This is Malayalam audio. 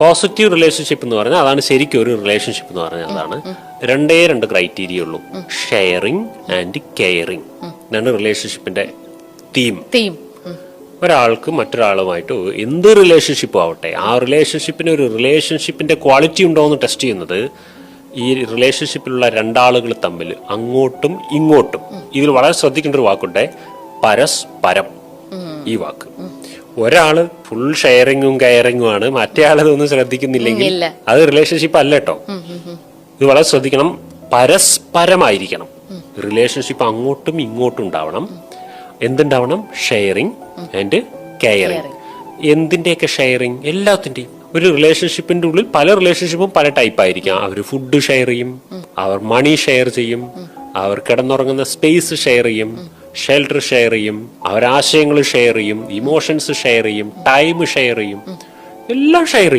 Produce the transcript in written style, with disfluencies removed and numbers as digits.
പോസിറ്റീവ് റിലേഷൻഷിപ്പ് എന്ന് പറഞ്ഞാൽ അതാണ് ശരിക്കും ഒരു റിലേഷൻഷിപ്പ് എന്ന് പറഞ്ഞാൽ അതാണ്. രണ്ട് ക്രൈറ്റീരിയ ഉള്ളൂ, ഷെയറിങ് ആൻഡ് കെയറിങ്. ഇതാണ് റിലേഷൻഷിപ്പിന്റെ തീം. ഒരാൾക്ക് മറ്റൊരാളുമായിട്ട് എന്ത് റിലേഷൻഷിപ്പും ആവട്ടെ, ആ റിലേഷൻഷിപ്പിന്റെ ക്വാളിറ്റി ഉണ്ടോ എന്ന് ടെസ്റ്റ് ചെയ്യുന്നത് ഈ റിലേഷൻഷിപ്പിലുള്ള രണ്ടാളുകൾ തമ്മിൽ അങ്ങോട്ടും ഇങ്ങോട്ടും. ഇതിൽ വളരെ ശ്രദ്ധിക്കേണ്ട ഒരു വാക്കുണ്ട്, പരസ്പരം. ഈ വാക്ക്, ഒരാള് ഫുൾ ഷെയറിങ്ങും കെയറിങ്ങും ആണ്, മറ്റേ ആളതൊന്നും ശ്രദ്ധിക്കുന്നില്ലെങ്കിൽ അത് റിലേഷൻഷിപ്പ് അല്ല കേട്ടോ. ഇത് വളരെ ശ്രദ്ധിക്കണം, പരസ്പരമായിരിക്കണം റിലേഷൻഷിപ്പ്. അങ്ങോട്ടും ഇങ്ങോട്ടും ഉണ്ടാവണം. എന്തുണ്ടാവണം? Sharing and caring. എന്തിന്റെയൊക്കെ ഷെയറിങ്? എല്ലാത്തിന്റെയും. ഒരു റിലേഷൻഷിപ്പിന്റെ ഉള്ളിൽ പല റിലേഷൻഷിപ്പും പല ടൈപ്പ് ആയിരിക്കാം. അവർ ഫുഡ് ഷെയർ ചെയ്യും, അവർ മണി ഷെയർ ചെയ്യും, അവർ കിടന്നുറങ്ങുന്ന സ്പേസ് ഷെയർ ചെയ്യും, ഷെൽട്ടർ ഷെയർ ചെയ്യും, അവർ ആശയങ്ങൾ ഷെയർ ചെയ്യും, ഇമോഷൻസ് ഷെയർ ചെയ്യും, ടൈം ഷെയർ ചെയ്യും, എല്ലാം ഷെയർ ചെയ്യും.